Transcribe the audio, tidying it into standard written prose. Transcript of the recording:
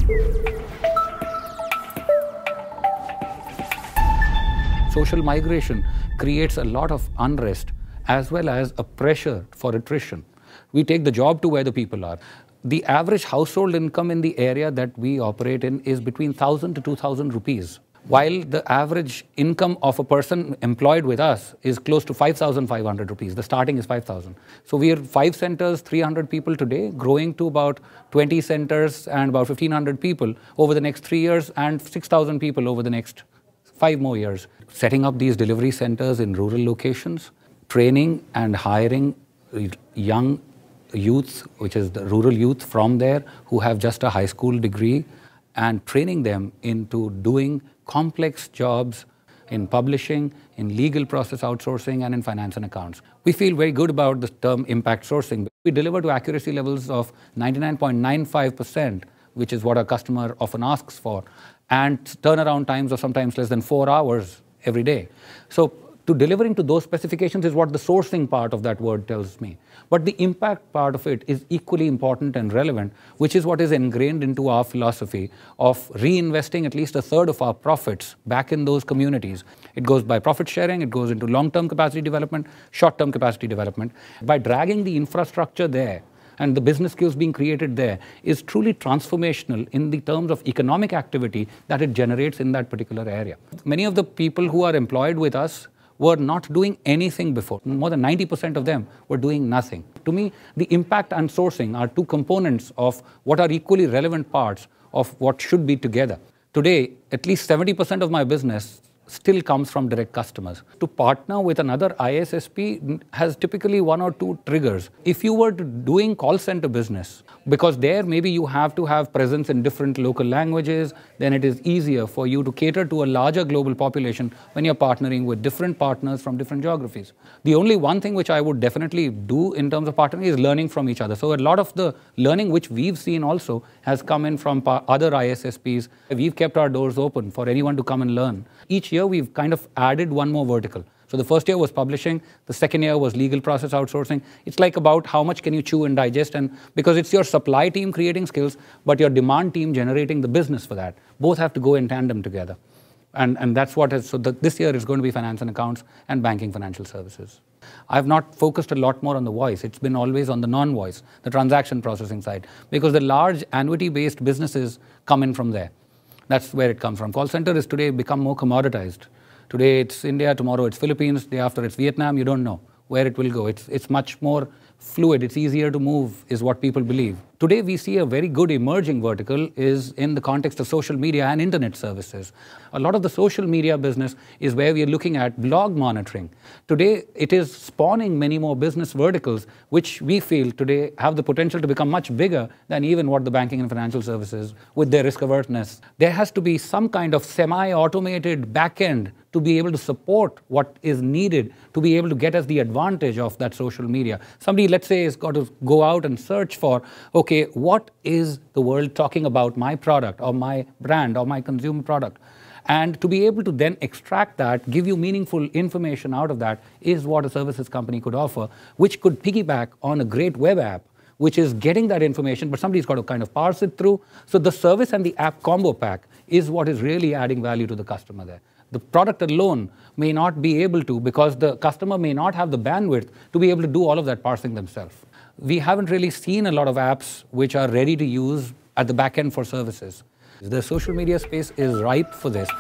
Social migration creates a lot of unrest as well as a pressure for attrition. We take the job to where the people are. The average household income in the area that we operate in is between 1,000 to 2,000 rupees, while the average income of a person employed with us is close to 5,500 rupees. The starting is 5,000. So we are 5 centers, 300 people today, growing to about 20 centers and about 1,500 people over the next 3 years and 6,000 people over the next 5 more years. Setting up these delivery centers in rural locations, training and hiring young youth, which is the rural youth from there who have just a high school degree, and training them into doing complex jobs in publishing, in legal process outsourcing, and in finance and accounts. We feel very good about the term impact sourcing. We deliver to accuracy levels of 99.95%, which is what our customer often asks for, and turnaround times of sometimes less than 4 hours every day. So to delivering to those specifications is what the sourcing part of that word tells me. But the impact part of it is equally important and relevant, which is what is ingrained into our philosophy of reinvesting at least a third of our profits back in those communities. It goes by profit sharing, it goes into long-term capacity development, short-term capacity development. By dragging the infrastructure there, and the business skills being created there is truly transformational in the terms of economic activity that it generates in that particular area. Many of the people who are employed with us were not doing anything before. More than 90% of them were doing nothing. To me, the impact and sourcing are two components of what are equally relevant parts of what should be together. Today, at least 70% of my business still comes from direct customers. To partner with another ISSP has typically 1 or 2 triggers. If you were doing call center business, because there maybe you have to have presence in different local languages, then it is easier for you to cater to a larger global population when you're partnering with different partners from different geographies. The only one thing which I would definitely do in terms of partnering is learning from each other. So a lot of the learning which we've seen also has come in from other ISSPs. We've kept our doors open for anyone to come and learn. Each year we've kind of added one more vertical. So the first year was publishing, the second year was legal process outsourcing. It's like about how much can you chew and digest, and because it's your supply team creating skills, but your demand team generating the business for that. Both have to go in tandem together. And that's what is, so this year is going to be finance and accounts and banking financial services. I've not focused a lot more on the voice. It's been always on the non-voice, the transaction processing side, because the large annuity-based businesses come in from there. That's where it comes from. Call center is today become more commoditized. Today it's India, tomorrow it's Philippines, day after it's Vietnam. You don't know where it will go. It's much more fluid. It's easier to move is what people believe. Today we see a very good emerging vertical is in the context of social media and internet services. A lot of the social media business is where we are looking at blog monitoring. Today it is spawning many more business verticals which we feel today have the potential to become much bigger than even what the banking and financial services with their risk averseness. There has to be some kind of semi-automated back-end to be able to support what is needed to be able to get us the advantage of that social media. Somebody, let's say, has got to go out and search for, okay, what is the world talking about my product or my brand or my consumer product? And to be able to then extract that, give you meaningful information out of that is what a services company could offer, which could piggyback on a great web app, which is getting that information, but somebody's got to kind of parse it through. So the service and the app combo pack is what is really adding value to the customer there. The product alone may not be able to, because the customer may not have the bandwidth to be able to do all of that parsing themselves. We haven't really seen a lot of apps which are ready to use at the back end for services. The social media space is ripe for this.